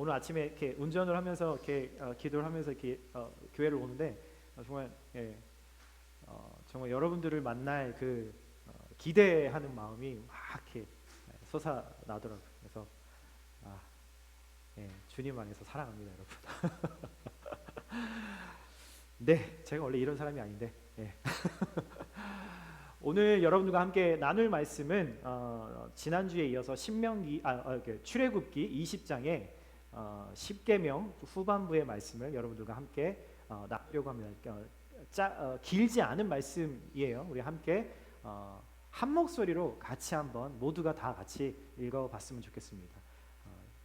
오늘 아침에 이렇게 운전을 하면서 이렇게 기도를 하면서 이렇게 교회를 오는데 정말 정말 여러분들을 만날 그 기대하는 마음이 막 이렇게 솟아나더라고요. 그래서 주님 안에서 사랑합니다, 여러분. 네, 제가 원래 이런 사람이 아닌데. 오늘 여러분들과 함께 나눌 말씀은 지난주에 이어서 출애굽기 20장의 10계명 후반부의 말씀을 여러분들과 함께 나누려고 합니다. 길지 않은 말씀이에요. 우리 함께 한 목소리로 같이 한번 모두가 다 같이 읽어봤으면 좋겠습니다.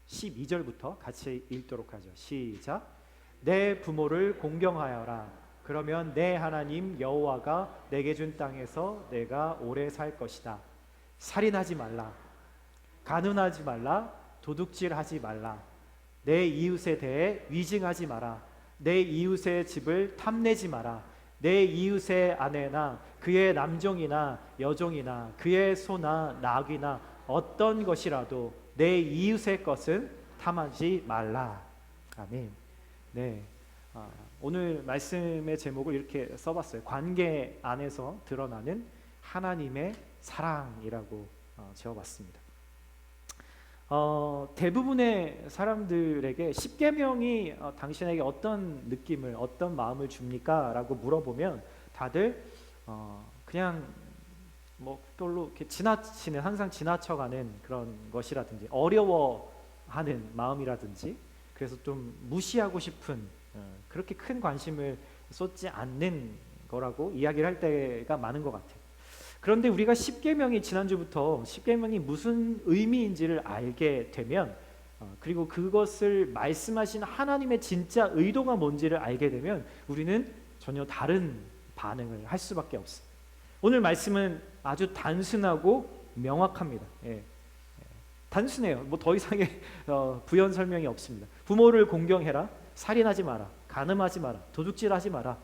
12절부터 같이 읽도록 하죠. 시작. 내 부모를 공경하여라. 그러면 내 하나님 여호와가 내게 준 땅에서 내가 오래 살 것이다. 살인하지 말라. 간음하지 말라. 도둑질하지 말라. 내 이웃에 대해 위증하지 마라. 내 이웃의 집을 탐내지 마라. 내 이웃의 아내나 그의 남종이나 여종이나 그의 소나 낙이나 어떤 것이라도 내 이웃의 것은 탐하지 말라. 아멘. 네. 오늘 말씀의 제목을 이렇게 써봤어요. 관계 안에서 드러나는 하나님의 사랑이라고 지어봤습니다. 대부분의 사람들에게 십계명이 당신에게 어떤 느낌을, 어떤 마음을 줍니까? 라고 물어보면 다들 그냥 뭐 별로 이렇게 항상 지나쳐가는 그런 것이라든지 어려워하는 마음이라든지 그래서 좀 무시하고 싶은 그렇게 큰 관심을 쏟지 않는 거라고 이야기를 할 때가 많은 것 같아요. 그런데 우리가 십계명이 지난주부터 십계명이 무슨 의미인지를 알게 되면 그리고 그것을 말씀하신 하나님의 진짜 의도가 뭔지를 알게 되면 우리는 전혀 다른 반응을 할 수밖에 없어요. 오늘 말씀은 아주 단순하고 명확합니다. 단순해요. 뭐 더 이상의 부연 설명이 없습니다. 부모를 공경해라. 살인하지 마라. 간음하지 마라. 도둑질하지 마라.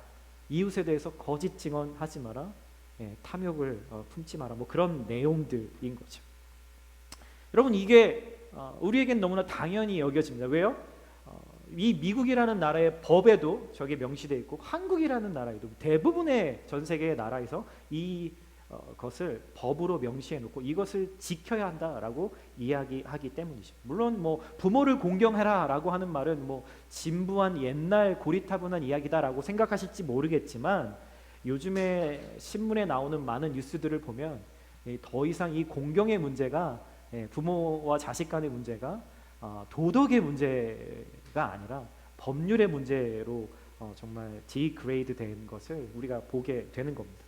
이웃에 대해서 거짓 증언하지 마라. 탐욕을 품지 마라. 뭐 그런 내용들인 거죠. 여러분 이게 우리에겐 너무나 당연히 여겨집니다. 왜요? 이 미국이라는 나라의 법에도 저게 명시되어 있고 한국이라는 나라에도 대부분의 전 세계의 나라에서 것을 법으로 명시해 놓고 이것을 지켜야 한다라고 이야기하기 때문이죠. 물론 뭐 부모를 공경해라라고 하는 말은 뭐 진부한 옛날 고리타분한 이야기다라고 생각하실지 모르겠지만 요즘에 신문에 나오는 많은 뉴스들을 보면 더 이상 이 공경의 문제가 부모와 자식 간의 문제가 도덕의 문제가 아니라 법률의 문제로 정말 디그레이드 된 것을 우리가 보게 되는 겁니다.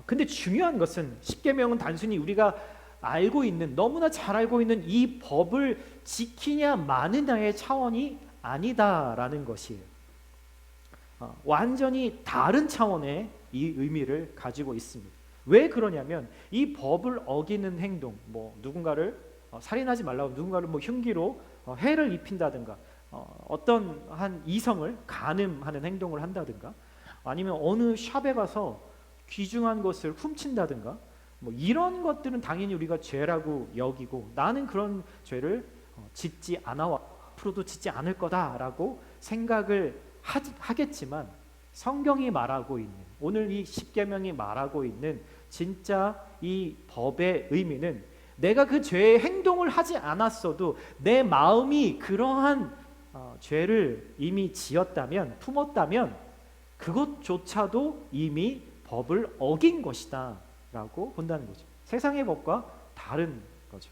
근데 중요한 것은 십계명은 단순히 우리가 알고 있는 너무나 잘 알고 있는 이 법을 지키냐 마느냐의 차원이 아니다라는 것이에요. 완전히 다른 차원의 이 의미를 가지고 있습니다. 왜 그러냐면 이 법을 어기는 행동, 뭐 누군가를 살인하지 말라고 누군가를 뭐 흉기로 해를 입힌다든가 어떤 한 이성을 간음하는 행동을 한다든가 아니면 어느 샵에 가서 귀중한 것을 훔친다든가 뭐 이런 것들은 당연히 우리가 죄라고 여기고 나는 그런 죄를 짓지 않아와 앞으로도 짓지 않을 거다라고 생각을 하겠지만 성경이 말하고 있는 오늘 이 십계명이 말하고 있는 진짜 이 법의 의미는 내가 그 죄의 행동을 하지 않았어도 내 마음이 그러한 죄를 이미 지었다면 품었다면 그것조차도 이미 법을 어긴 것이다 라고 본다는 거죠. 세상의 법과 다른 거죠.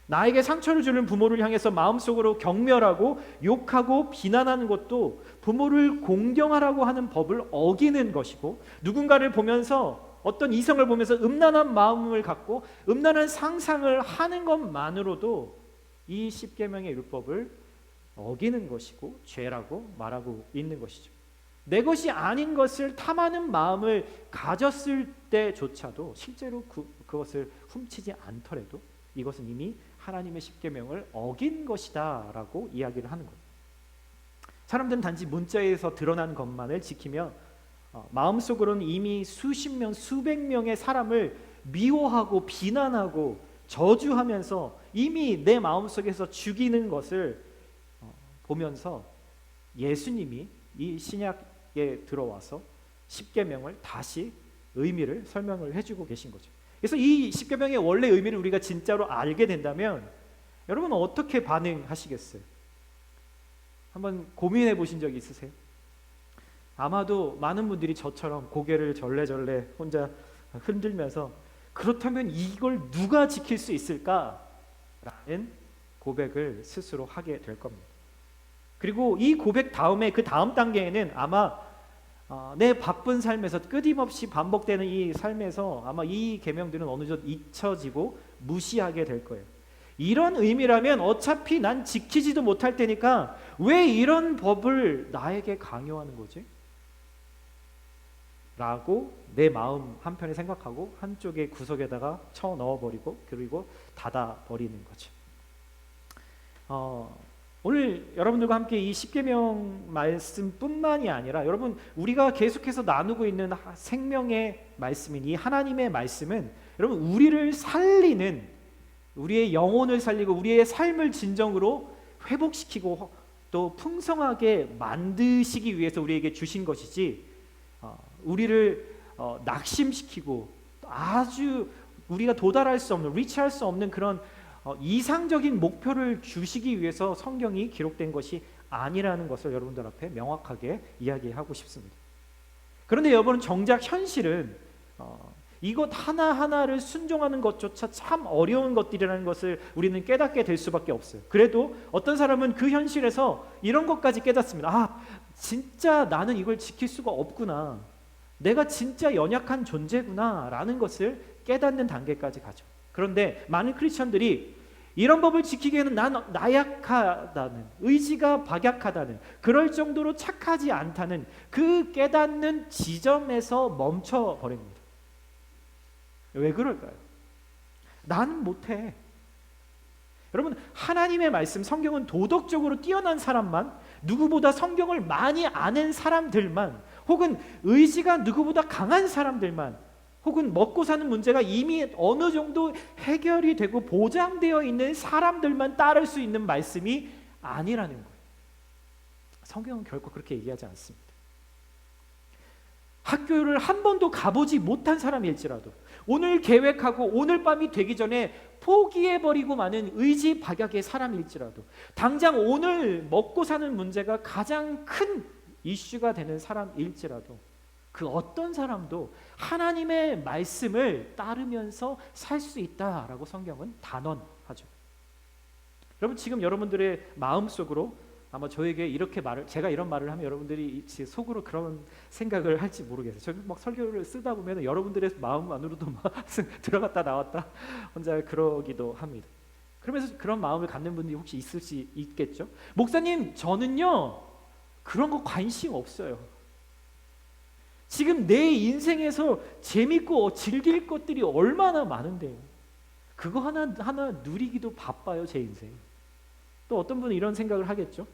나에게 상처를 주는 부모를 향해서 마음속으로 경멸하고 욕하고 비난하는 것도 부모를 공경하라고 하는 법을 어기는 것이고 누군가를 보면서 어떤 이성을 보면서 음란한 마음을 갖고 음란한 상상을 하는 것만으로도 이 십계명의 율법을 어기는 것이고 죄라고 말하고 있는 것이죠. 내 것이 아닌 것을 탐하는 마음을 가졌을 때조차도 실제로 그것을 훔치지 않더라도 이것은 이미 하나님의 십계명을 어긴 것이다 라고 이야기를 하는 거예요. 사람들은 단지 문자에서 드러난 것만을 지키며 마음속으로는 이미 수십 명, 수백 명의 사람을 미워하고 비난하고 저주하면서 이미 내 마음속에서 죽이는 것을 보면서 예수님이 이 신약에 들어와서 십계명을 다시 의미를 설명을 해주고 계신 거죠. 그래서 이 십계명의 원래 의미를 우리가 진짜로 알게 된다면 여러분 어떻게 반응하시겠어요? 한번 고민해 보신 적 있으세요? 아마도 많은 분들이 저처럼 고개를 절레절레 혼자 흔들면서 그렇다면 이걸 누가 지킬 수 있을까라는 고백을 스스로 하게 될 겁니다. 그리고 이 고백 다음에 그 다음 단계에는 아마 내 바쁜 삶에서 끊임없이 반복되는 이 삶에서 아마 이 계명들은 어느 정도 잊혀지고 무시하게 될 거예요. 이런 의미라면 어차피 난 지키지도 못할 테니까 왜 이런 법을 나에게 강요하는 거지? 라고 내 마음 한편에 생각하고 한쪽의 구석에다가 쳐 넣어버리고 그리고 닫아버리는 거죠. 오늘 여러분들과 함께 이 십계명 말씀뿐만이 아니라 여러분 우리가 계속해서 나누고 있는 생명의 말씀인 이 하나님의 말씀은 여러분 우리를 살리는, 우리의 영혼을 살리고 우리의 삶을 진정으로 회복시키고 또 풍성하게 만드시기 위해서 우리에게 주신 것이지 우리를 낙심시키고 아주 우리가 도달할 수 없는, 리치할 수 없는 그런 이상적인 목표를 주시기 위해서 성경이 기록된 것이 아니라는 것을 여러분들 앞에 명확하게 이야기하고 싶습니다. 그런데 여러분 정작 현실은 이것 하나하나를 순종하는 것조차 참 어려운 것들이라는 것을 우리는 깨닫게 될 수밖에 없어요. 그래도 어떤 사람은 그 현실에서 이런 것까지 깨닫습니다. 진짜 나는 이걸 지킬 수가 없구나, 내가 진짜 연약한 존재구나 라는 것을 깨닫는 단계까지 가죠. 그런데 많은 크리스천들이 이런 법을 지키기에는 난 나약하다는, 의지가 박약하다는, 그럴 정도로 착하지 않다는 그 깨닫는 지점에서 멈춰버립니다. 왜 그럴까요? 나는 못해. 여러분 하나님의 말씀, 성경은 도덕적으로 뛰어난 사람만, 누구보다 성경을 많이 아는 사람들만, 혹은 의지가 누구보다 강한 사람들만, 혹은 먹고 사는 문제가 이미 어느 정도 해결이 되고 보장되어 있는 사람들만 따를 수 있는 말씀이 아니라는 거예요. 성경은 결코 그렇게 얘기하지 않습니다. 학교를 한 번도 가보지 못한 사람일지라도 오늘 계획하고 오늘 밤이 되기 전에 포기해버리고 마는 의지 박약의 사람일지라도, 당장 오늘 먹고 사는 문제가 가장 큰 이슈가 되는 사람일지라도 그 어떤 사람도 하나님의 말씀을 따르면서 살 수 있다라고 성경은 단언하죠. 여러분 지금 여러분들의 마음속으로 아마 저에게 이렇게 제가 이런 말을 하면 여러분들이 속으로 그런 생각을 할지 모르겠어요. 저는 막 설교를 쓰다 보면 여러분들의 마음 안으로도 막 들어갔다 나왔다 혼자 그러기도 합니다. 그러면서 그런 마음을 갖는 분들이 혹시 있을 수 있겠죠. 목사님 저는요 그런 거 관심 없어요. 지금 내 인생에서 재밌고 즐길 것들이 얼마나 많은데요. 그거 하나 누리기도 바빠요 제 인생. 또 어떤 분은 이런 생각을 하겠죠.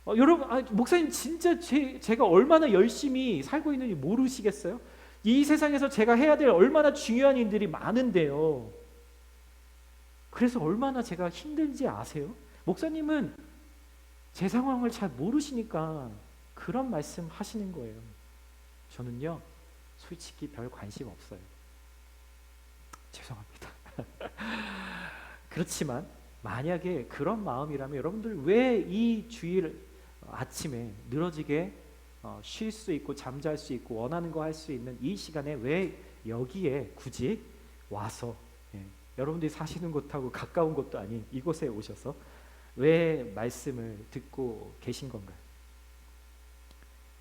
여러분 목사님 진짜 제가 얼마나 열심히 살고 있는지 모르시겠어요? 이 세상에서 제가 해야 될 얼마나 중요한 일들이 많은데요. 그래서 얼마나 제가 힘든지 아세요? 목사님은 제 상황을 잘 모르시니까 그런 말씀 하시는 거예요. 저는요 솔직히 별 관심 없어요. 죄송합니다. 그렇지만 만약에 그런 마음이라면 여러분들 왜 이 주일 아침에 늘어지게 쉴 수 있고 잠잘 수 있고 원하는 거 할 수 있는 이 시간에 왜 여기에 굳이 와서 여러분들이 사시는 곳하고 가까운 곳도 아닌 이곳에 오셔서 왜 말씀을 듣고 계신 건가요?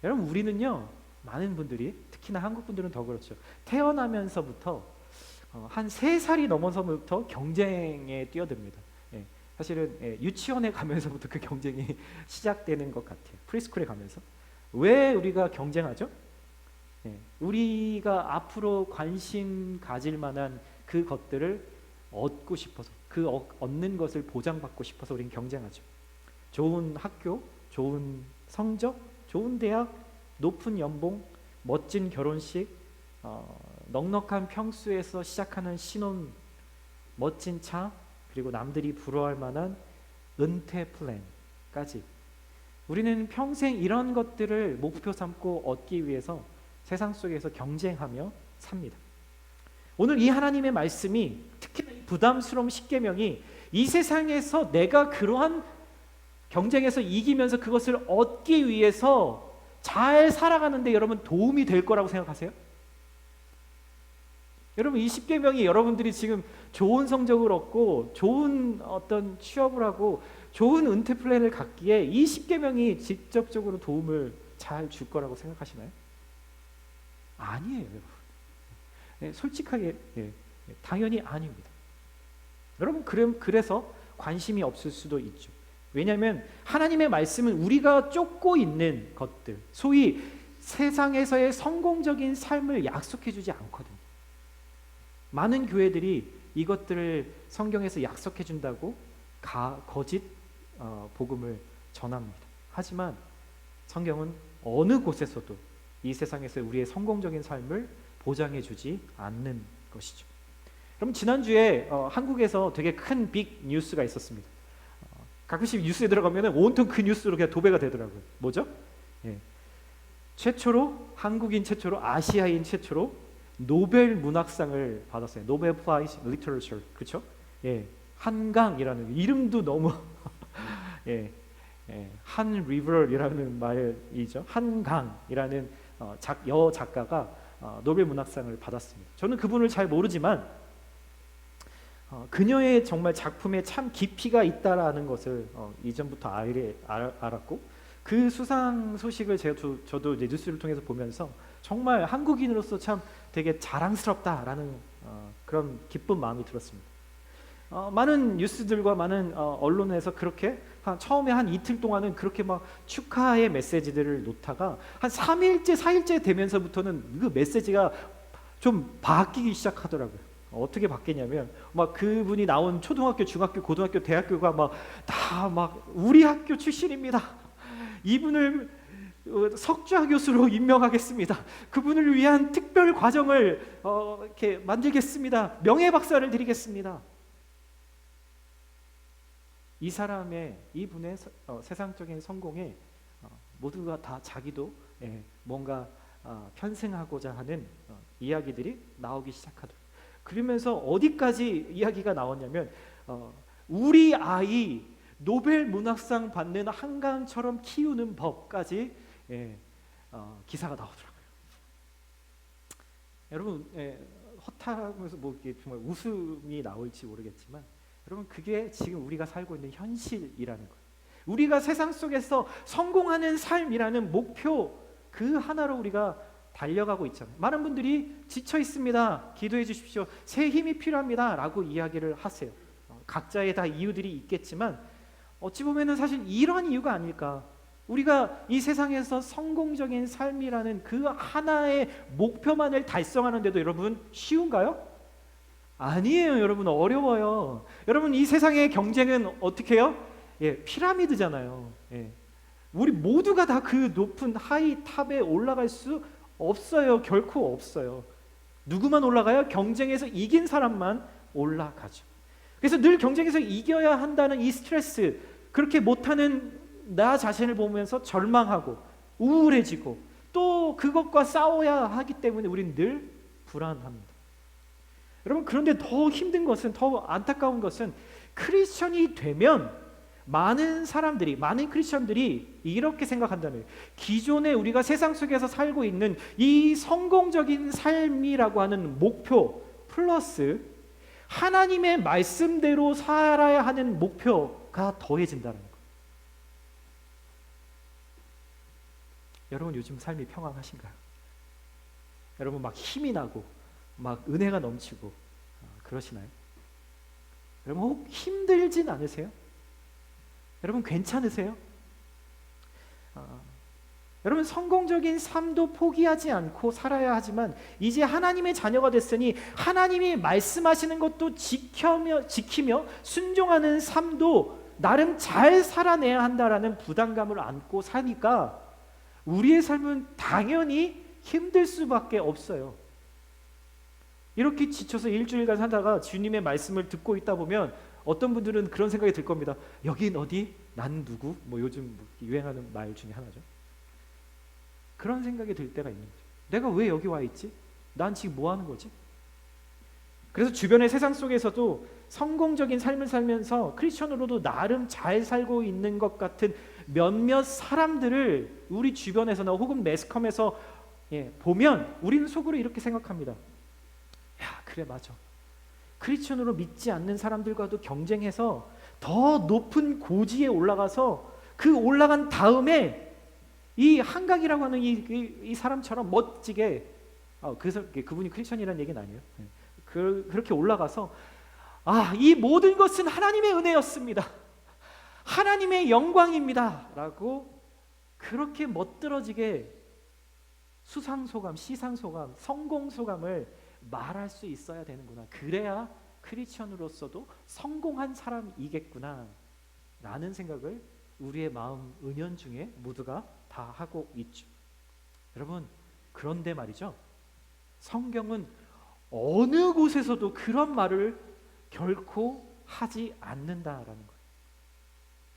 여러분 우리는요 많은 분들이, 특히나 한국 분들은 더 그렇죠. 태어나면서부터 한 3살이 넘어서부터 경쟁에 뛰어듭니다. 사실은 유치원에 가면서부터 그 경쟁이 시작되는 것 같아요. 프리스쿨에 가면서. 왜 우리가 경쟁하죠? 우리가 앞으로 관심 가질 만한 그 것들을 얻고 싶어서, 그 얻는 것을 보장받고 싶어서 우리는 경쟁하죠. 좋은 학교, 좋은 성적, 좋은 대학, 높은 연봉, 멋진 결혼식, 넉넉한 평수에서 시작하는 신혼, 멋진 차, 그리고 남들이 부러워할 만한 은퇴 플랜까지 우리는 평생 이런 것들을 목표 삼고 얻기 위해서 세상 속에서 경쟁하며 삽니다. 오늘 이 하나님의 말씀이, 특히나 이 부담스러운 십계명이 이 세상에서 내가 그러한 경쟁에서 이기면서 그것을 얻기 위해서 잘 살아가는데 여러분 도움이 될 거라고 생각하세요? 여러분 이 십계명이 여러분들이 지금 좋은 성적을 얻고 좋은 어떤 취업을 하고 좋은 은퇴 플랜을 갖기에 이 십계명이 직접적으로 도움을 잘 줄 거라고 생각하시나요? 아니에요, 여러분. 네, 솔직하게 당연히 아닙니다. 여러분 그래서 관심이 없을 수도 있죠. 왜냐하면 하나님의 말씀은 우리가 쫓고 있는 것들, 소위 세상에서의 성공적인 삶을 약속해 주지 않거든요. 많은 교회들이 이것들을 성경에서 약속해 준다고 거짓 복음을 전합니다. 하지만 성경은 어느 곳에서도 이 세상에서 우리의 성공적인 삶을 보장해 주지 않는 것이죠. 그럼 지난주에 한국에서 되게 큰 빅 뉴스가 있었습니다. 가끔씩 뉴스에 들어가면 온통 그 뉴스로 그냥 도배가 되더라고요. 뭐죠? 한국인 최초로, 아시아인 최초로 노벨 문학상을 받았어요. 노벨 프라이즈 리터러처, 그렇죠? 한강이라는 이름도 너무 한 리버이라는 말이죠. 한강이라는 여 작가가 노벨 문학상을 받았습니다. 저는 그분을 잘 모르지만 그녀의 정말 작품에 참 깊이가 있다라는 것을 이전부터 알았고, 그 수상 소식을 저도 이제 뉴스를 통해서 보면서 정말 한국인으로서 참 되게 자랑스럽다라는 그런 기쁜 마음이 들었습니다. 많은 뉴스들과 많은 언론에서 그렇게 처음에 한 이틀 동안은 그렇게 막 축하의 메시지들을 놓다가 한 3일째 4일째 되면서부터는 그 메시지가 좀 바뀌기 시작하더라고요. 어떻게 바뀌냐면 막 그분이 나온 초등학교, 중학교, 고등학교, 대학교가 막 다 막 우리 학교 출신입니다. 이분을 석좌 교수로 임명하겠습니다. 그분을 위한 특별 과정을 이렇게 만들겠습니다. 명예 박사를 드리겠습니다. 이분의 세상적인 성공에 모두가 다 자기도 뭔가 편승하고자 하는 이야기들이 나오기 시작하더라고요. 그러면서 어디까지 이야기가 나왔냐면 우리 아이 노벨 문학상 받는 한강처럼 키우는 법까지 기사가 나오더라고요. 여러분 허탈하면서 뭐 이게 정말 웃음이 나올지 모르겠지만 여러분 그게 지금 우리가 살고 있는 현실이라는 거예요. 우리가 세상 속에서 성공하는 삶이라는 목표 그 하나로 우리가 달려가고 있잖아요. 많은 분들이 지쳐 있습니다. 기도해 주십시오. 새 힘이 필요합니다. 라고 이야기를 하세요. 각자의 다 이유들이 있겠지만 어찌 보면은 사실 이런 이유가 아닐까. 우리가 이 세상에서 성공적인 삶이라는 그 하나의 목표만을 달성하는데도 여러분 쉬운가요? 아니에요. 여러분 어려워요. 여러분 이 세상의 경쟁은 어떻게 해요? 피라미드잖아요. 우리 모두가 다 그 높은 하이 탑에 올라갈 수 없어요. 결코 없어요. 누구만 올라가요? 경쟁에서 이긴 사람만 올라가죠. 그래서 늘 경쟁에서 이겨야 한다는 이 스트레스, 그렇게 못하는 나 자신을 보면서 절망하고 우울해지고 또 그것과 싸워야 하기 때문에 우리는 늘 불안합니다. 여러분 그런데 더 힘든 것은, 더 안타까운 것은 크리스천이 되면 많은 크리스천들이 이렇게 생각한다는 거예요. 기존에 우리가 세상 속에서 살고 있는 이 성공적인 삶이라고 하는 목표 플러스 하나님의 말씀대로 살아야 하는 목표가 더해진다는 거예요. 여러분 요즘 삶이 평안하신가요? 여러분 막 힘이 나고 막 은혜가 넘치고 그러시나요? 여러분 혹 힘들진 않으세요? 여러분 괜찮으세요? 여러분 성공적인 삶도 포기하지 않고 살아야 하지만 이제 하나님의 자녀가 됐으니 하나님이 말씀하시는 것도 지키며 순종하는 삶도 나름 잘 살아내야 한다라는 부담감을 안고 사니까 우리의 삶은 당연히 힘들 수밖에 없어요. 이렇게 지쳐서 일주일간 살다가 주님의 말씀을 듣고 있다 보면 어떤 분들은 그런 생각이 들 겁니다. 여긴 어디? 난 누구? 뭐 요즘 유행하는 말 중에 하나죠. 그런 생각이 들 때가 있는 거죠. 내가 왜 여기 와 있지? 난 지금 뭐 하는 거지? 그래서 주변의 세상 속에서도 성공적인 삶을 살면서 크리스천으로도 나름 잘 살고 있는 것 같은 몇몇 사람들을 우리 주변에서나 혹은 매스컴에서 보면 우리는 속으로 이렇게 생각합니다. 야, 그래, 맞아. 크리스천으로 믿지 않는 사람들과도 경쟁해서 더 높은 고지에 올라가서 그 올라간 다음에 이 한강이라고 하는 이 사람처럼 멋지게 그분이 크리스천이라는 얘기는 아니에요. 그렇게 올라가서 이 모든 것은 하나님의 은혜였습니다. 하나님의 영광입니다. 라고 그렇게 멋들어지게 수상소감, 시상소감, 성공소감을 말할 수 있어야 되는구나. 그래야 크리스천으로서도 성공한 사람이겠구나 라는 생각을 우리의 마음 은연중에 모두가 다 하고 있죠. 여러분, 그런데 말이죠, 성경은 어느 곳에서도 그런 말을 결코 하지 않는다라는 거예요.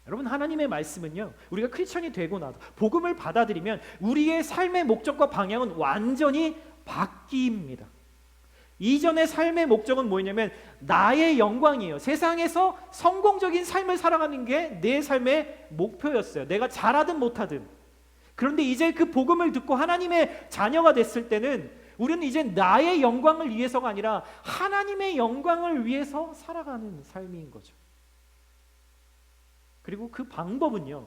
여러분, 하나님의 말씀은요, 우리가 크리스천이 되고 나서 복음을 받아들이면 우리의 삶의 목적과 방향은 완전히 바뀝니다. 이전의 삶의 목적은 뭐였냐면 나의 영광이에요. 세상에서 성공적인 삶을 살아가는 게 내 삶의 목표였어요. 내가 잘하든 못하든. 그런데 이제 그 복음을 듣고 하나님의 자녀가 됐을 때는 우리는 이제 나의 영광을 위해서가 아니라 하나님의 영광을 위해서 살아가는 삶인 거죠. 그리고 그 방법은요,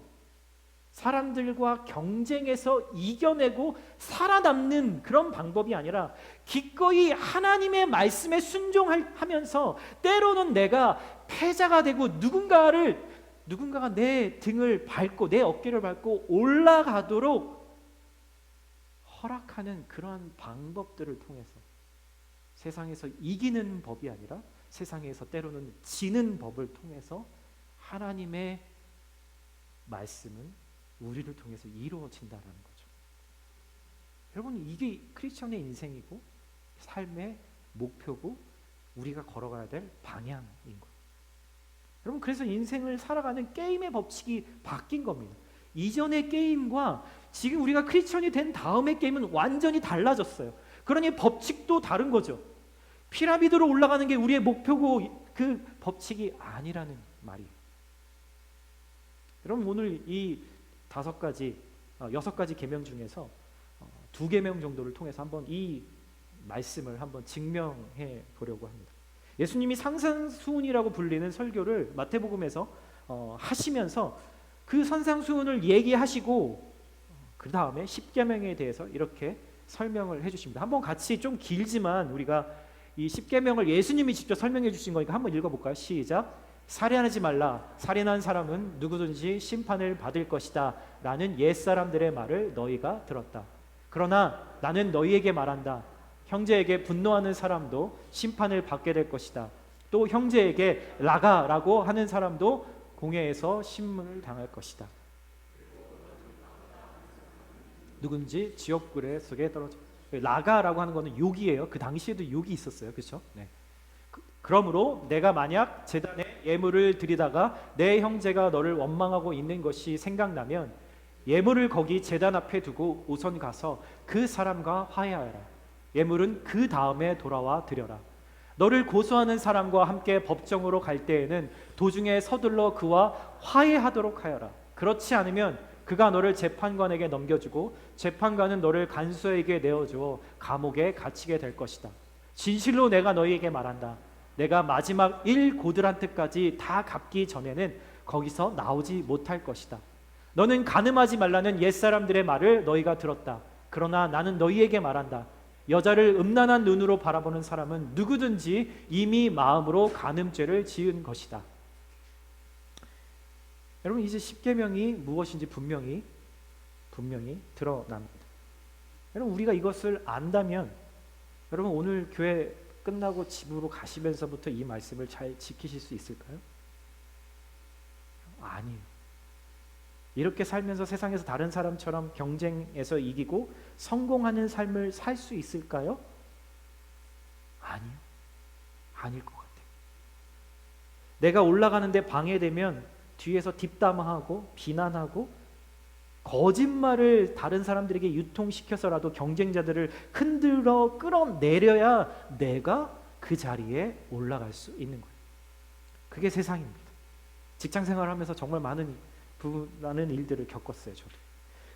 사람들과 경쟁해서 이겨내고 살아남는 그런 방법이 아니라 기꺼이 하나님의 말씀에 순종하면서 때로는 내가 패자가 되고 누군가가 내 등을 밟고 내 어깨를 밟고 올라가도록 허락하는 그러한 방법들을 통해서 세상에서 이기는 법이 아니라 세상에서 때로는 지는 법을 통해서 하나님의 말씀은 우리를 통해서 이루어진다라는 거죠. 여러분, 이게 크리스천의 인생이고 삶의 목표고 우리가 걸어가야 될 방향인 거예요. 여러분, 그래서 인생을 살아가는 게임의 법칙이 바뀐 겁니다. 이전의 게임과 지금 우리가 크리스천이 된 다음의 게임은 완전히 달라졌어요. 그러니 법칙도 다른 거죠. 피라미드로 올라가는 게 우리의 목표고 그 법칙이 아니라는 말이에요. 여러분, 오늘 이 6가지 계명 중에서 2계명 정도를 통해서 한번 이 말씀을 한번 증명해 보려고 합니다. 예수님이 산상수훈이라고 불리는 설교를 마태복음에서 하시면서 그 산상수훈을 얘기하시고 그 다음에 10계명에 대해서 이렇게 설명을 해주십니다. 한번 같이, 좀 길지만 우리가 이 10계명을 예수님이 직접 설명해 주신 거니까 한번 읽어볼까요? 시작. 살인하지 말라. 살인한 사람은 누구든지 심판을 받을 것이다 라는 옛사람들의 말을 너희가 들었다. 그러나 나는 너희에게 말한다. 형제에게 분노하는 사람도 심판을 받게 될 것이다. 또 형제에게 라가라고 하는 사람도 공회에서 심문을 당할 것이다. 누군지 지옥불의 속에 떨어져. 라가라고 하는 것은 욕이에요. 그 당시에도 욕이 있었어요. 그렇죠? 네. 그러므로 내가 만약 제단에 예물을 드리다가 내 형제가 너를 원망하고 있는 것이 생각나면 예물을 거기 제단 앞에 두고 우선 가서 그 사람과 화해하라. 예물은 그 다음에 돌아와 드려라. 너를 고소하는 사람과 함께 법정으로 갈 때에는 도중에 서둘러 그와 화해하도록 하여라. 그렇지 않으면 그가 너를 재판관에게 넘겨주고 재판관은 너를 간수에게 내어주어 감옥에 갇히게 될 것이다. 진실로 내가 너희에게 말한다. 내가 마지막 1고들한테까지 다 갚기 전에는 거기서 나오지 못할 것이다. 너는 간음하지 말라는 옛사람들의 말을 너희가 들었다. 그러나 나는 너희에게 말한다. 여자를 음란한 눈으로 바라보는 사람은 누구든지 이미 마음으로 간음죄를 지은 것이다. 여러분, 이제 10계명이 무엇인지 분명히 드러납니다. 여러분, 우리가 이것을 안다면 여러분, 오늘 교회 끝나고 집으로 가시면서부터 이 말씀을 잘 지키실 수 있을까요? 아니에요. 이렇게 살면서 세상에서 다른 사람처럼 경쟁에서 이기고 성공하는 삶을 살 수 있을까요? 아니요. 아닐 것 같아요. 내가 올라가는데 방해되면 뒤에서 뒷담화하고 비난하고 거짓말을 다른 사람들에게 유통시켜서라도 경쟁자들을 흔들어 끌어내려야 내가 그 자리에 올라갈 수 있는 거예요. 그게 세상입니다. 직장 생활하면서 정말 많은 일들을 겪었어요. 저도.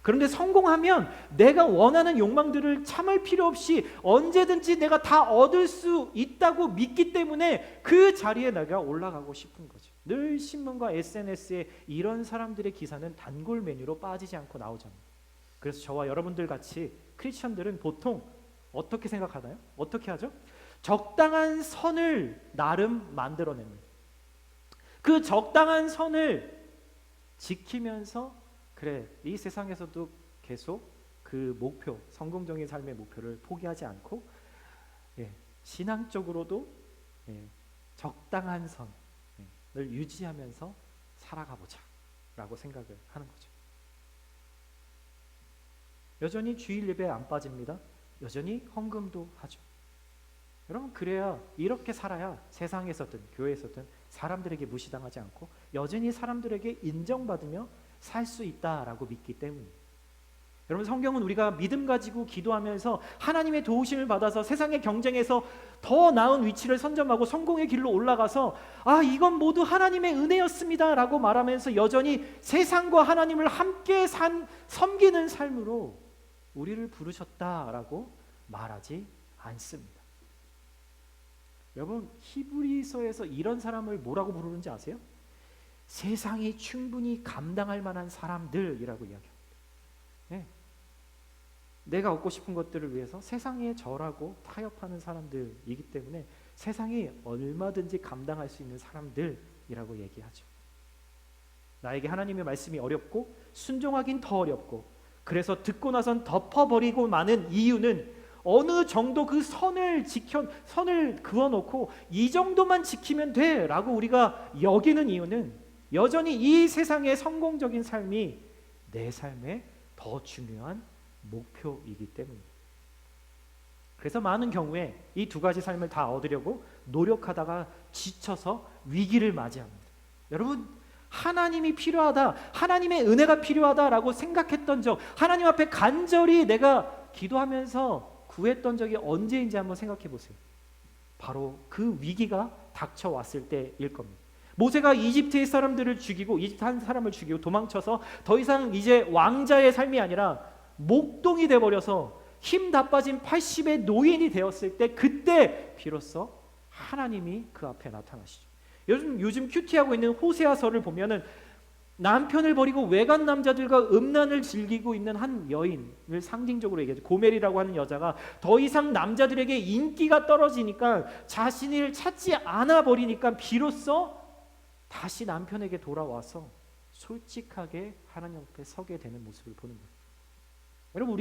그런데 성공하면 내가 원하는 욕망들을 참을 필요 없이 언제든지 내가 다 얻을 수 있다고 믿기 때문에 그 자리에 내가 올라가고 싶은 거죠. 늘 신문과 SNS에 이런 사람들의 기사는 단골 메뉴로 빠지지 않고 나오잖아요. 그래서 저와 여러분들 같이 크리스천들은 보통 어떻게 생각하나요? 어떻게 하죠? 적당한 선을 나름 만들어냅니다. 그 적당한 선을 지키면서 그래, 이 세상에서도 계속 그 목표, 성공적인 삶의 목표를 포기하지 않고 신앙적으로도 적당한 선을 유지하면서 살아가보자 라고 생각을 하는 거죠. 여전히 주일 예배에 안 빠집니다. 여전히 헌금도 하죠. 여러분, 그래야 이렇게 살아야 세상에서든 교회에서든 사람들에게 무시당하지 않고 여전히 사람들에게 인정받으며 살 수 있다라고 믿기 때문입니다. 여러분, 성경은 우리가 믿음 가지고 기도하면서 하나님의 도우심을 받아서 세상의 경쟁에서 더 나은 위치를 선점하고 성공의 길로 올라가서 이건 모두 하나님의 은혜였습니다 라고 말하면서 여전히 세상과 하나님을 함께 섬기는 삶으로 우리를 부르셨다라고 말하지 않습니다. 여러분, 히브리서에서 이런 사람을 뭐라고 부르는지 아세요? 세상이 충분히 감당할 만한 사람들이라고 이야기합니다. 내가 얻고 싶은 것들을 위해서 세상에 절하고 타협하는 사람들이기 때문에 세상이 얼마든지 감당할 수 있는 사람들이라고 얘기하죠. 나에게 하나님의 말씀이 어렵고 순종하긴 더 어렵고 그래서 듣고 나선 덮어버리고 마는 이유는 어느 정도 그 선을 그어놓고 이 정도만 지키면 돼 라고 우리가 여기는 이유는 여전히 이 세상의 성공적인 삶이 내 삶의 더 중요한 목표이기 때문입니다. 그래서 많은 경우에 이 두 가지 삶을 다 얻으려고 노력하다가 지쳐서 위기를 맞이합니다. 여러분, 하나님이 필요하다, 하나님의 은혜가 필요하다라고 생각했던 적, 하나님 앞에 간절히 내가 기도하면서 구했던 적이 언제인지 한번 생각해 보세요. 바로 그 위기가 닥쳐왔을 때일 겁니다. 모세가 이집트의 사람들을 죽이고 이집트 한 사람을 죽이고 도망쳐서 더 이상 이제 왕자의 삶이 아니라 목동이 돼버려서 힘 다 빠진 80의 노인이 되었을 때 그때 비로소 하나님이 그 앞에 나타나시죠. 요즘 큐티하고 있는 호세아서를 보면은 남편을 버리고 외간 남자들과 음란을 즐기고 있는 한 여인을 상징적으로 얘기하죠. 고멜이라고 하는 여자가 더 이상 남자들에게 인기가 떨어지니까 자신을 찾지 않아 버리니까 비로소 다시 남편에게 돌아와서 솔직하게 하나님 앞에 서게 되는 모습을 보는 거예요. 여러분,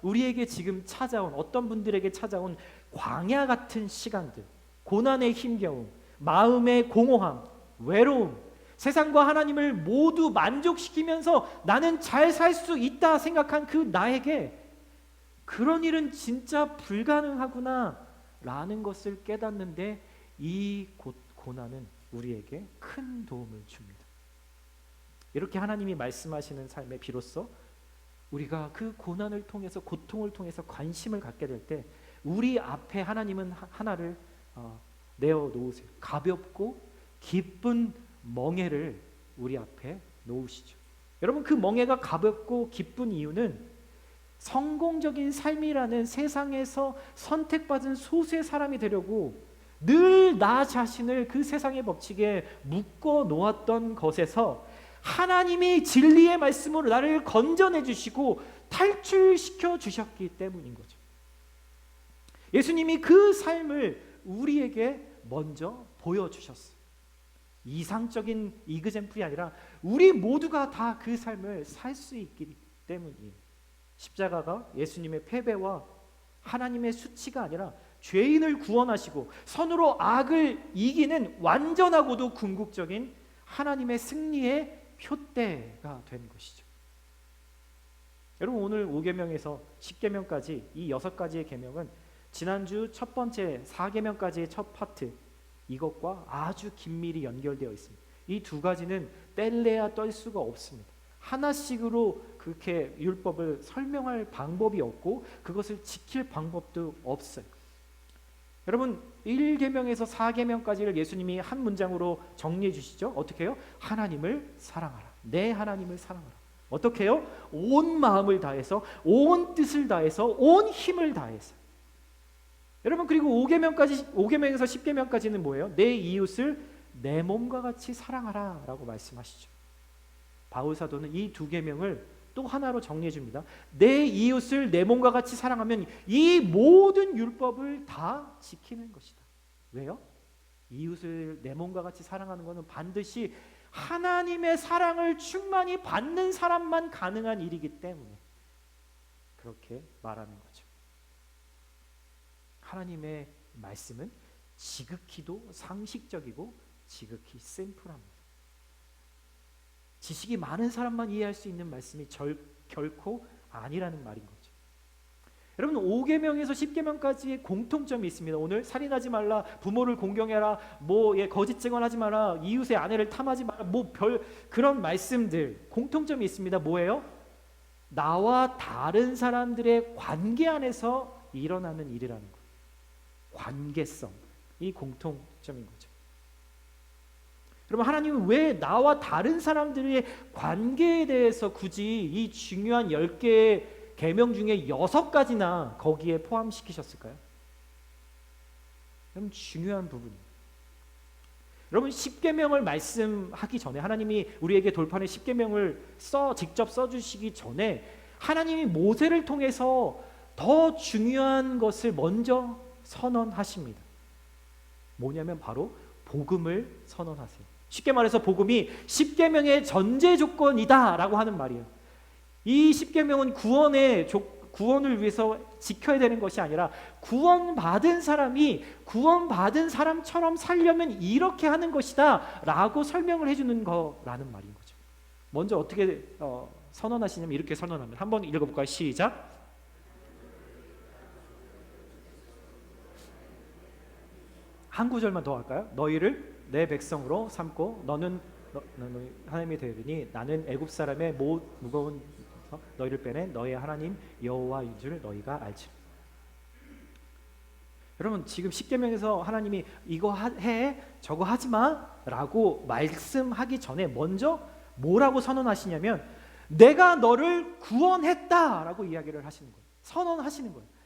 우리에게 지금 찾아온 어떤 분들에게 찾아온 광야 같은 시간들, 고난의 힘겨움, 마음의 공허함, 외로움, 세상과 하나님을 모두 만족시키면서 나는 잘 살 수 있다 생각한 그 나에게 그런 일은 진짜 불가능하구나 라는 것을 깨닫는데 이 고난은 우리에게 큰 도움을 줍니다. 이렇게 하나님이 말씀하시는 삶에 비로소 우리가 그 고난을 통해서 고통을 통해서 관심을 갖게 될 때 우리 앞에 하나님은 하나를 내어놓으세요. 가볍고 기쁜 멍에를 우리 앞에 놓으시죠. 여러분, 그 멍에가 가볍고 기쁜 이유는 성공적인 삶이라는 세상에서 선택받은 소수의 사람이 되려고 늘 나 자신을 그 세상의 법칙에 묶어 놓았던 것에서 하나님이 진리의 말씀으로 나를 건져내 주시고 탈출시켜 주셨기 때문인 거죠. 예수님이 그 삶을 우리에게 먼저 보여주셨어요. 이상적인 이그젠플이 아니라 우리 모두가 다 그 삶을 살 수 있기 때문이에요. 십자가가 예수님의 패배와 하나님의 수치가 아니라 죄인을 구원하시고 선으로 악을 이기는 완전하고도 궁극적인 하나님의 승리의 표대가 된 것이죠. 여러분, 오늘 5계명에서 10계명까지 이 6가지의 계명은 지난주 첫 번째 4계명까지의 첫 파트, 이것과 아주 긴밀히 연결되어 있습니다. 이 두 가지는 뗄래야 뗄 수가 없습니다. 하나씩으로 그렇게 율법을 설명할 방법이 없고 그것을 지킬 방법도 없어요. 여러분 1계명에서 4계명까지를 예수님이 한 문장으로 정리해 주시죠. 어떻게 해요? 하나님을 사랑하라. 내 하나님을 사랑하라. 어떻게 해요? 온 마음을 다해서, 온 뜻을 다해서, 온 힘을 다해서. 여러분 그리고 5계명에서 10계명까지는 뭐예요? 내 이웃을 내 몸과 같이 사랑하라 라고 말씀하시죠. 바울 사도는 이 두 계명을 또 하나로 정리해 줍니다. 내 이웃을 내 몸과 같이 사랑하면 이 모든 율법을 다 지키는 것이다. 왜요? 이웃을 내 몸과 같이 사랑하는 것은 반드시 하나님의 사랑을 충만히 받는 사람만 가능한 일이기 때문에 그렇게 말하는 거죠. 하나님의 말씀은 지극히도 상식적이고 지극히 심플합니다. 지식이 많은 사람만 이해할 수 있는 말씀이 결코 아니라는 말인 거죠. 여러분 5계명에서 10계명까지의 공통점이 있습니다. 오늘 살인하지 말라, 부모를 공경해라, 거짓 증언하지 마라, 이웃의 아내를 탐하지 마라, 그런 말씀들 공통점이 있습니다. 뭐예요? 나와 다른 사람들의 관계 안에서 일어나는 일이라는 거예요. 관계성이 공통점인 거죠. 여러분 하나님은 왜 나와 다른 사람들의 관계에 대해서 굳이 이 중요한 10개의 계명 중에 6가지나 거기에 포함시키셨을까요? 여러분 중요한 부분입니다. 여러분 10계명을 말씀하기 전에 하나님이 우리에게 돌판에 10계명을 직접 써주시기 전에 하나님이 모세를 통해서 더 중요한 것을 먼저 선언하십니다. 뭐냐면 바로 복음을 선언하세요. 쉽게 말해서 복음이 10계명의 전제 조건이다 라고 하는 말이에요. 이 10계명은 구원을 위해서 지켜야 되는 것이 아니라 구원받은 사람이 구원받은 사람처럼 살려면 이렇게 하는 것이다 라고 설명을 해주는 거라는 말인 거죠. 먼저 어떻게 선언하시냐면 이렇게 선언합니다. 한번 읽어볼까요? 시작. 한 구절만 더 할까요? 너희를 내 백성으로 삼고 너는 하나님이 되리니 나는 애굽 사람의 무거운 너희를 빼낸 너희의 하나님 여호와인 줄 너희가 알지. 여러분 지금 10계명에서 하나님이 이거 해 저거 하지 마라고 말씀하기 전에 먼저 뭐라고 선언하시냐면 내가 너를 구원했다라고 이야기를 하시는 거예요. 선언하시는 거예요.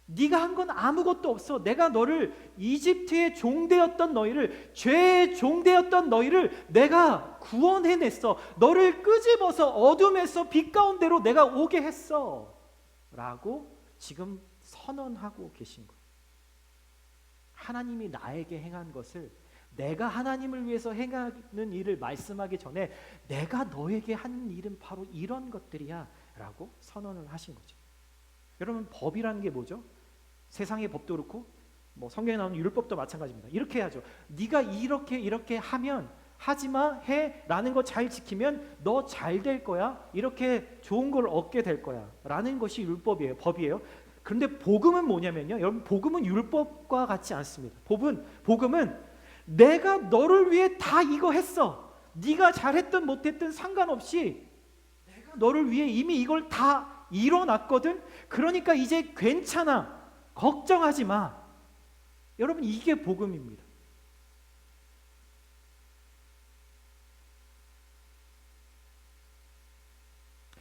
네가 한 건 아무것도 없어. 내가 너를 이집트의 종되었던 너희를, 죄의 종되었던 너희를 내가 구원해냈어. 너를 끄집어서 어둠에서 빛 가운데로 내가 오게 했어 라고 지금 선언하고 계신 거예요. 하나님이 나에게 행한 것을, 내가 하나님을 위해서 행하는 일을 말씀하기 전에 내가 너에게 한 일은 바로 이런 것들이야 라고 선언을 하신 거죠. 여러분 법이라는 게 뭐죠? 세상의 법도 그렇고 성경에 나오는 율법도 마찬가지입니다. 이렇게 해야죠. 네가 이렇게 하면 하지마 해 라는 거 잘 지키면 너 잘 될 거야. 이렇게 좋은 걸 얻게 될 거야 라는 것이 율법이에요. 법이에요. 그런데 복음은 뭐냐면요. 여러분 복음은 율법과 같지 않습니다. 복음은 내가 너를 위해 다 이거 했어. 네가 잘했든 못했든 상관없이 내가 너를 위해 이미 이걸 다 이뤄놨거든. 그러니까 이제 괜찮아. 걱정하지 마. 여러분 이게 복음입니다.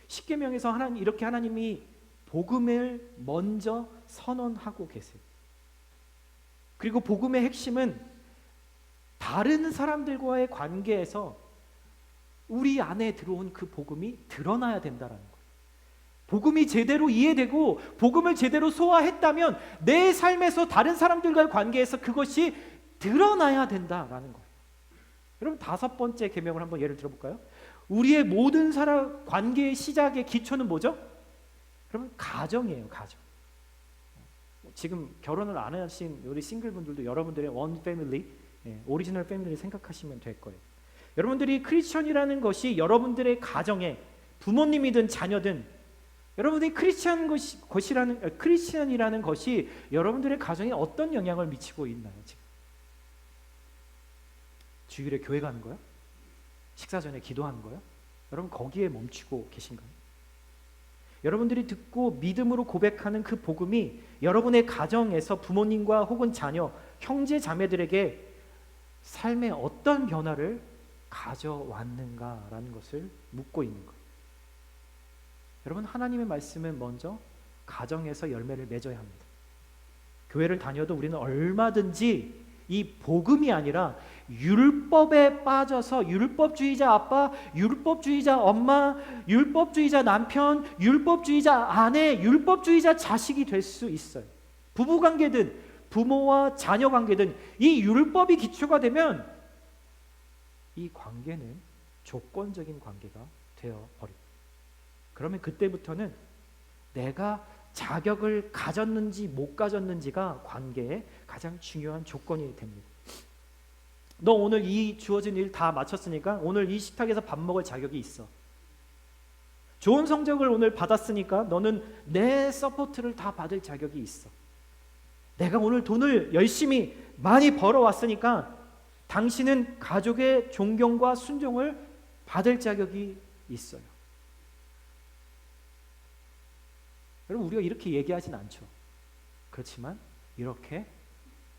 십계명에서 하나님이 복음을 먼저 선언하고 계세요. 그리고 복음의 핵심은 다른 사람들과의 관계에서 우리 안에 들어온 그 복음이 드러나야 된다라는 거예요. 복음이 제대로 이해되고 복음을 제대로 소화했다면 내 삶에서 다른 사람들과의 관계에서 그것이 드러나야 된다라는 거예요. 여러분 5번째 계명을 한번 예를 들어볼까요? 우리의 모든 사람 관계의 시작의 기초는 뭐죠? 여러분 가정이에요. 가정. 지금 결혼을 안 하신 우리 싱글분들도 여러분들의 원 패밀리, 오리지널 패밀리 생각하시면 될 거예요. 여러분들이 크리스천이라는 것이 여러분들의 가정에 부모님이든 자녀든 여러분들이 크리스천이라는 것이 여러분들의 가정에 어떤 영향을 미치고 있나요? 지금 주일에 교회 가는 거요? 식사 전에 기도하는 거요? 여러분 거기에 멈추고 계신가요? 여러분들이 듣고 믿음으로 고백하는 그 복음이 여러분의 가정에서 부모님과 혹은 자녀, 형제 자매들에게 삶에 어떤 변화를 가져왔는가라는 것을 묻고 있는 거예요. 여러분, 하나님의 말씀은 먼저 가정에서 열매를 맺어야 합니다. 교회를 다녀도 우리는 얼마든지 이 복음이 아니라 율법에 빠져서 율법주의자 아빠, 율법주의자 엄마, 율법주의자 남편, 율법주의자 아내, 율법주의자 자식이 될 수 있어요. 부부관계든 부모와 자녀관계든 이 율법이 기초가 되면 이 관계는 조건적인 관계가 되어버립니다. 그러면 그때부터는 내가 자격을 가졌는지 못 가졌는지가 관계의 가장 중요한 조건이 됩니다. 너 오늘 이 주어진 일 다 마쳤으니까 오늘 이 식탁에서 밥 먹을 자격이 있어. 좋은 성적을 오늘 받았으니까 너는 내 서포트를 다 받을 자격이 있어. 내가 오늘 돈을 열심히 많이 벌어왔으니까 당신은 가족의 존경과 순종을 받을 자격이 있어요. 여러분, 우리가 이렇게 얘기하진 않죠. 그렇지만 이렇게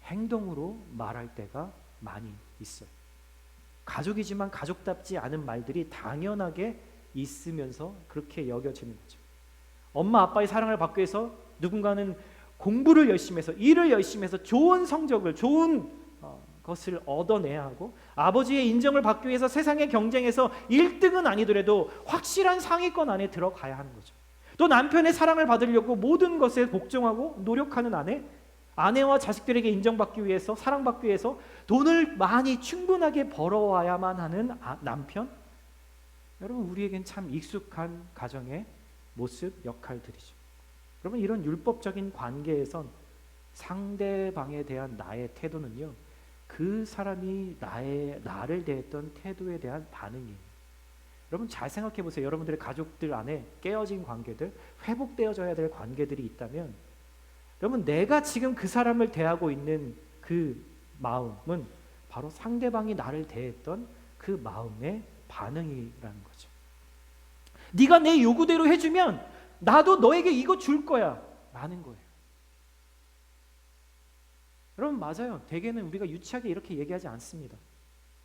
행동으로 말할 때가 많이 있어요. 가족이지만 가족답지 않은 말들이 당연하게 있으면서 그렇게 여겨지는 거죠. 엄마 아빠의 사랑을 받기 위해서 누군가는 공부를 열심히 해서 일을 열심히 해서 좋은 성적을 좋은 것을 얻어내야 하고, 아버지의 인정을 받기 위해서 세상의 경쟁에서 1등은 아니더라도 확실한 상위권 안에 들어가야 하는 거죠. 또 남편의 사랑을 받으려고 모든 것에 복종하고 노력하는 아내와 자식들에게 인정받기 위해서, 사랑받기 위해서 돈을 많이 충분하게 벌어와야만 하는 남편. 여러분, 우리에겐 참 익숙한 가정의 모습, 역할들이죠. 여러분, 이런 율법적인 관계에선 상대방에 대한 나의 태도는요, 그 사람이 나를 대했던 태도에 대한 반응이에요. 여러분, 잘 생각해 보세요. 여러분들의 가족들 안에 깨어진 관계들, 회복되어져야 될 관계들이 있다면, 여러분, 내가 지금 그 사람을 대하고 있는 그 마음은 바로 상대방이 나를 대했던 그 마음의 반응이라는 거죠. 네가 내 요구대로 해주면 나도 너에게 이거 줄 거야 라는 거예요. 여러분, 맞아요. 대개는 우리가 유치하게 이렇게 얘기하지 않습니다.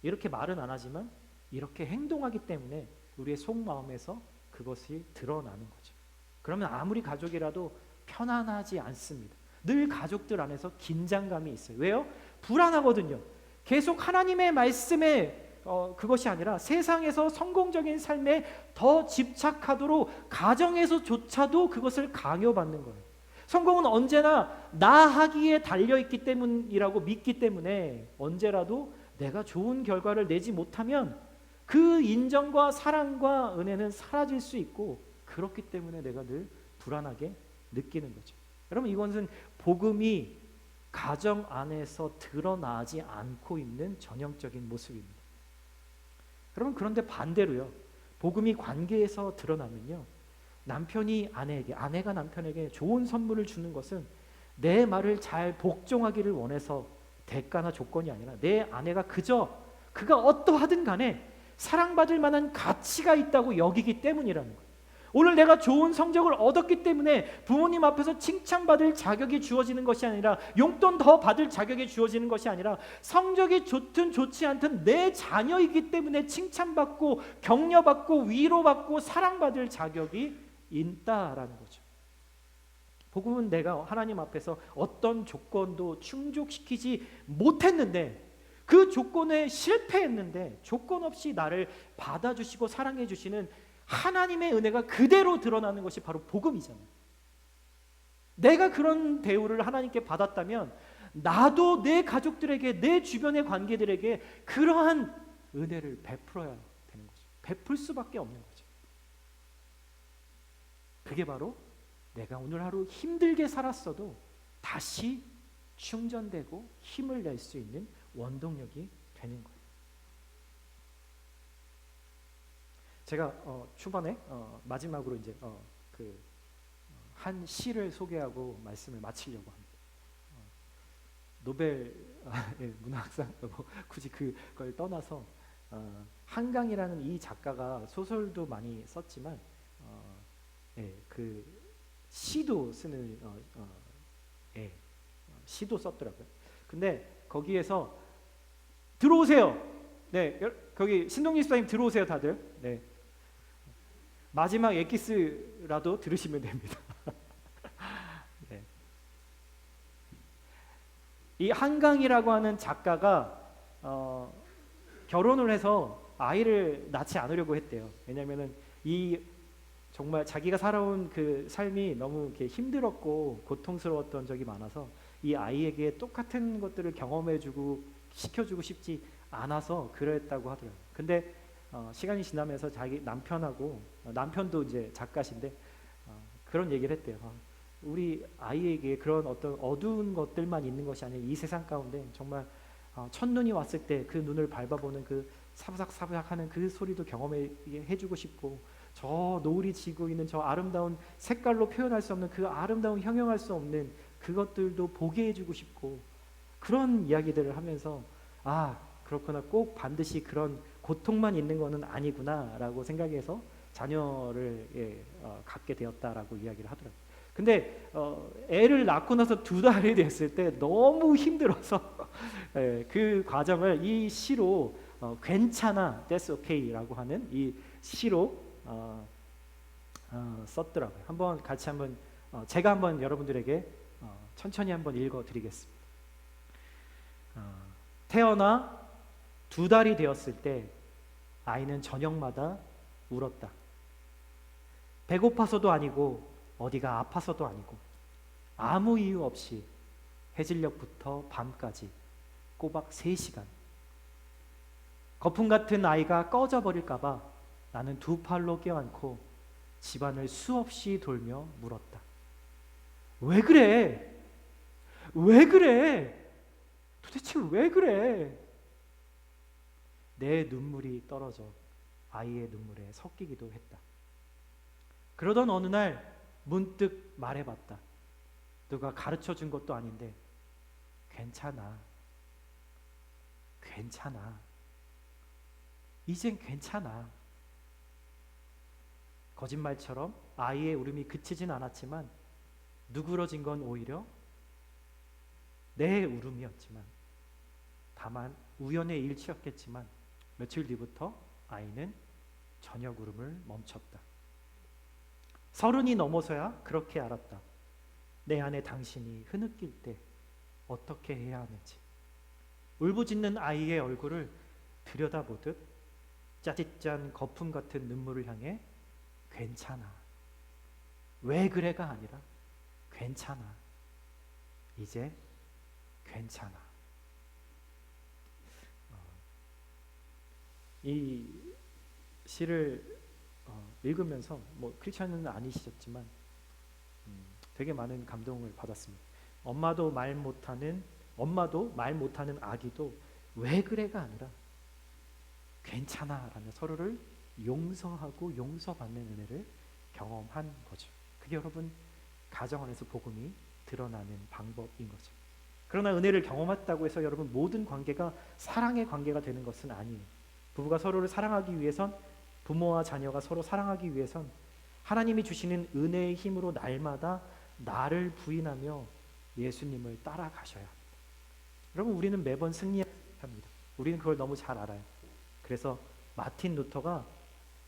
이렇게 말은 안 하지만 이렇게 행동하기 때문에 우리의 속마음에서 그것이 드러나는 거죠. 그러면 아무리 가족이라도 편안하지 않습니다. 늘 가족들 안에서 긴장감이 있어요. 왜요? 불안하거든요. 계속 하나님의 말씀에 그것이 아니라 세상에서 성공적인 삶에 더 집착하도록 가정에서조차도 그것을 강요받는 거예요. 성공은 언제나 나 하기에 달려있기 때문이라고 믿기 때문에 언제라도 내가 좋은 결과를 내지 못하면 그 인정과 사랑과 은혜는 사라질 수 있고, 그렇기 때문에 내가 늘 불안하게 느끼는 거죠. 여러분, 이것은 복음이 가정 안에서 드러나지 않고 있는 전형적인 모습입니다. 여러분, 그런데 반대로요, 복음이 관계에서 드러나면요, 남편이 아내에게, 아내가 남편에게 좋은 선물을 주는 것은 내 말을 잘 복종하기를 원해서 대가나 조건이 아니라 내 아내가 그가 어떠하든 간에 사랑받을 만한 가치가 있다고 여기기 때문이라는 거예요. 오늘 내가 좋은 성적을 얻었기 때문에 부모님 앞에서 칭찬받을 자격이 주어지는 것이 아니라, 용돈 더 받을 자격이 주어지는 것이 아니라, 성적이 좋든 좋지 않든 내 자녀이기 때문에 칭찬받고 격려받고 위로받고 사랑받을 자격이 있다라는 거죠. 복음은 내가 하나님 앞에서 어떤 조건도 충족시키지 못했는데, 그 조건에 실패했는데 조건 없이 나를 받아주시고 사랑해 주시는 하나님의 은혜가 그대로 드러나는 것이 바로 복음이잖아요. 내가 그런 대우를 하나님께 받았다면 나도 내 가족들에게, 내 주변의 관계들에게 그러한 은혜를 베풀어야 되는 거죠. 베풀 수밖에 없는 거죠. 그게 바로 내가 오늘 하루 힘들게 살았어도 다시 충전되고 힘을 낼 수 있는 원동력이 되는 거예요. 제가 초반에 마지막으로 이제 한 시를 소개하고 말씀을 마치려고 합니다. 노벨 문학상 뭐 굳이 그걸 떠나서 한강이라는 이 작가가 소설도 많이 썼지만 그 시도 쓰는 시도 썼더라고요. 근데 거기에서 들어오세요. 네, 거기 신동립 집사님 들어오세요, 다들. 네, 마지막 엑기스라도 들으시면 됩니다. 네. 이 한강이라고 하는 작가가 결혼을 해서 아이를 낳지 않으려고 했대요. 왜냐하면은 이 정말 자기가 살아온 그 삶이 너무 이렇게 힘들었고 고통스러웠던 적이 많아서 이 아이에게 똑같은 것들을 경험해주고 시켜주고 싶지 않아서 그랬다고 하더라고요. 근데 시간이 지나면서 자기 남편하고 남편도 이제 작가신데 그런 얘기를 했대요. 우리 아이에게 그런 어떤 어두운 것들만 있는 것이 아니라 이 세상 가운데 정말 첫눈이 왔을 때 그 눈을 밟아보는 그 사부작사부작 하는 그 소리도 경험해주고 싶고, 저 노을이 지고 있는 저 아름다운 색깔로 표현할 수 없는 그 아름다운 형용할 수 없는 그것들도 보게 해주고 싶고, 그런 이야기들을 하면서 그렇구나, 꼭 반드시 그런 고통만 있는 것은 아니구나 라고 생각해서 자녀를 갖게 되었다라고 이야기를 하더라고요. 근데 애를 낳고 나서 2달이 됐을 때 너무 힘들어서 그 과정을 이 시로 괜찮아, that's okay라고 하는 이 시로 썼더라고요. 한번 같이 제가 한번 여러분들에게 천천히 한번 읽어드리겠습니다. 태어나 2달이 되었을 때 아이는 저녁마다 울었다. 배고파서도 아니고 어디가 아파서도 아니고 아무 이유 없이 해질녘부터 밤까지 꼬박 3시간. 거품 같은 아이가 꺼져버릴까봐 나는 2 팔로 껴안고 집안을 수없이 돌며 물었다. 왜 그래? 왜 그래? 도대체 왜 그래? 내 눈물이 떨어져 아이의 눈물에 섞이기도 했다. 그러던 어느 날 문득 말해봤다. 누가 가르쳐준 것도 아닌데 괜찮아. 괜찮아. 이젠 괜찮아. 거짓말처럼 아이의 울음이 그치진 않았지만 누그러진 건 오히려 내 울음이었지만, 다만 우연의 일치였겠지만 며칠 뒤부터 아이는 저녁 울음을 멈췄다. 30이 넘어서야 그렇게 알았다. 내 안에 당신이 흐느낄 때 어떻게 해야 하는지. 울부짖는 아이의 얼굴을 들여다보듯 짜릿짠 거품 같은 눈물을 향해 괜찮아. 왜 그래가 아니라 괜찮아. 이제 괜찮아. 이 시를 읽으면서 크리스천은 아니셨지만 되게 많은 감동을 받았습니다. 엄마도 말 못하는 아기도 왜 그래가 아니라 괜찮아 라며 서로를 용서하고 용서받는 은혜를 경험한 거죠. 그게 여러분 가정 안에서 복음이 드러나는 방법인 거죠. 그러나 은혜를 경험했다고 해서 여러분 모든 관계가 사랑의 관계가 되는 것은 아니에요. 부부가 서로를 사랑하기 위해선, 부모와 자녀가 서로 사랑하기 위해선 하나님이 주시는 은혜의 힘으로 날마다 나를 부인하며 예수님을 따라가셔야 합니다. 여러분, 우리는 매번 승리합니다. 우리는 그걸 너무 잘 알아요. 그래서 마틴 루터가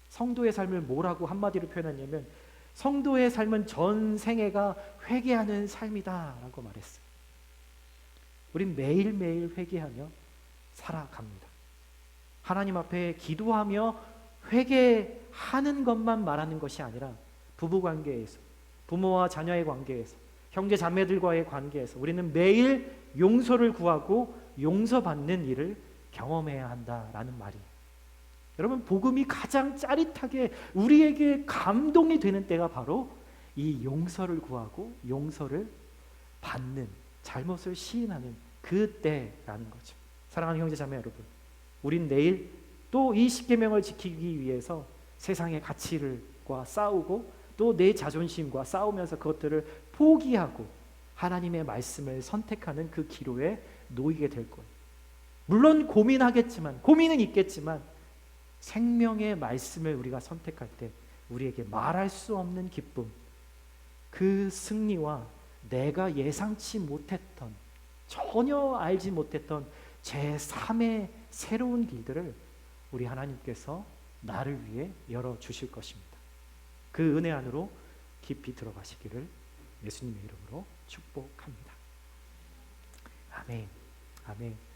성도의 삶을 뭐라고 한마디로 표현했냐면, 성도의 삶은 전 생애가 회개하는 삶이다 라고 말했어요. 우린 매일매일 회개하며 살아갑니다. 하나님 앞에 기도하며 회개하는 것만 말하는 것이 아니라 부부관계에서, 부모와 자녀의 관계에서, 형제 자매들과의 관계에서 우리는 매일 용서를 구하고 용서받는 일을 경험해야 한다라는 말이에요. 여러분, 복음이 가장 짜릿하게 우리에게 감동이 되는 때가 바로 이 용서를 구하고 용서를 받는, 잘못을 시인하는 그때라는 거죠. 사랑하는 형제 자매 여러분, 우린 내일 또 이 십계명을 지키기 위해서 세상의 가치들과 싸우고 또 내 자존심과 싸우면서 그것들을 포기하고 하나님의 말씀을 선택하는 그 기로에 놓이게 될 거예요. 물론 고민은 있겠지만 생명의 말씀을 우리가 선택할 때 우리에게 말할 수 없는 기쁨, 그 승리와 내가 예상치 못했던, 전혀 알지 못했던 제3의 새로운 길들을 우리 하나님께서 나를 위해 열어주실 것입니다. 그 은혜 안으로 깊이 들어가시기를 예수님의 이름으로 축복합니다. 아멘. 아멘.